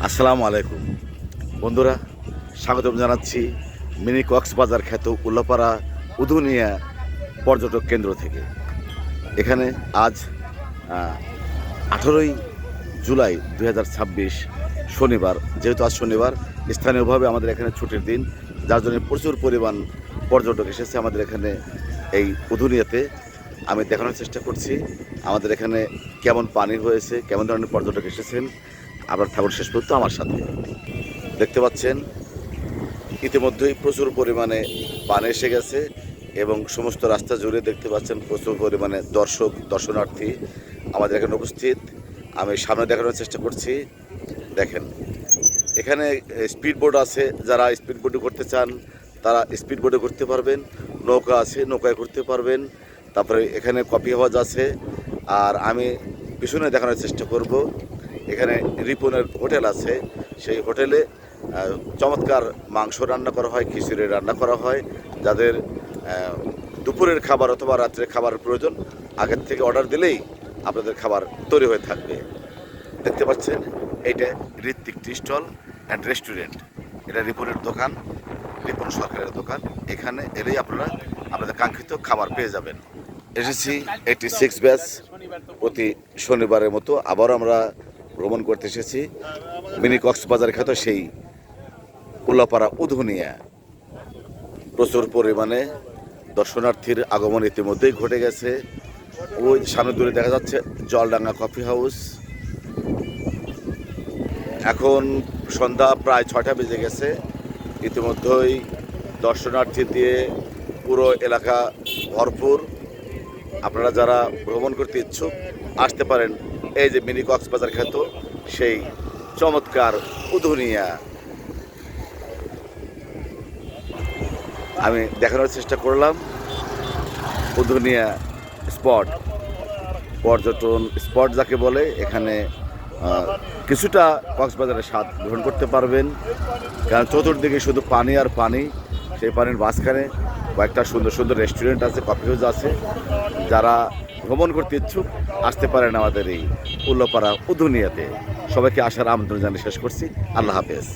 আসসালামু আলাইকুম বন্ধুরা, স্বাগতম জানাচ্ছি মিনি কক্সবাজার খ্যাত উল্লাপাড়া উধুনিয়া পর্যটক কেন্দ্র থেকে। এখানে আজ 18ই জুলাই 2026 শনিবার। যেহেতু আজ শনিবার, স্থানীয়ভাবে আমাদের এখানে ছুটির দিন, যার জন্য প্রচুর পরিমাণ পর্যটক এসেছে আমাদের এখানে এই উধুনিয়াতে। আমি দেখানোর চেষ্টা করছি আমাদের এখানে কেমন পানি হয়েছে, কেমন ধরনের পর্যটক এসেছেন। আবার থাকুন শেষ পর্যন্ত আমার সাথে। দেখতে পাচ্ছেন ইতিমধ্যেই প্রচুর পরিমাণে পানি এসে গেছে এবং সমস্ত রাস্তা জুড়ে দেখতে পাচ্ছেন প্রচুর পরিমাণে দর্শনার্থী আমাদের এখানে উপস্থিত। আমি সামনে দেখানোর চেষ্টা করছি। দেখেন, এখানে স্পিড বোট আছে, যারা স্পিড বোটে করতে চান তারা স্পিড বোটে করতে পারবেন। নৌকা আছে, নৌকায় করতে পারবেন। তারপরে এখানে কফি হাউস আছে। আর আমি পিছনে দেখানোর চেষ্টা করব, এখানে রিপনের হোটেল আছে। সেই হোটেলে চমৎকার মাংস রান্না করা হয়, খিচুড়ি রান্না করা হয়। যাদের দুপুরের খাবার অথবা রাত্রের খাবারের প্রয়োজন, আগের থেকে অর্ডার দিলেই আপনাদের খাবার তৈরি হয়ে থাকবে। দেখতে পাচ্ছেন এইটা Ritwik tea stall and restaurant. এটা রিপনের দোকান, রিপন সরকারের দোকান। এখানে এলেই আপনারা আপনাদের কাঙ্ক্ষিত খাবার পেয়ে যাবেন। এসেছি 86 ব্যাচ প্রতি শনিবারের মতো আবারও আমরা ভ্রমণ করতে এসেছি মিনি কক্সবাজার খ্যাত সেই উল্লাপাড়া উধুনিয়া। প্রচুর পরিমাণে দর্শনার্থীর আগমন ইতিমধ্যেই ঘটে গেছে। ওই সামনে দূরে দেখা যাচ্ছে জলডাঙ্গা কফি হাউস। এখন সন্ধ্যা প্রায় 6টা বেজে গেছে। ইতিমধ্যেই দর্শনার্থী দিয়ে পুরো এলাকা ভরপুর। আপনারা যারা ভ্রমণ করতে ইচ্ছুক আসতে পারেন এই যে মিনি কক্সবাজার খ্যাত সেই চমৎকার উধুনিয়া। আমি দেখানোর চেষ্টা করলাম উধুনিয়া স্পট, পর্যটন স্পট যাকে বলে। এখানে কিছুটা কক্সবাজারের স্বাদ গ্রহণ করতে পারবেন, কারণ চতুর্দিকে শুধু পানি আর পানি। সেই পানির মাঝখানে কয়েকটা সুন্দর সুন্দর রেস্টুরেন্ট আছে, কফি হাউস আছে। যারা ভ্রমণ করতে ইচ্ছুক আসতে পারেন আমাদের এই উল্লাপাড়া উধুনিয়াতে। সবাইকে আসার আমন্ত্রণ জানিয়ে শেষ করছি। আল্লাহ হাফেজ।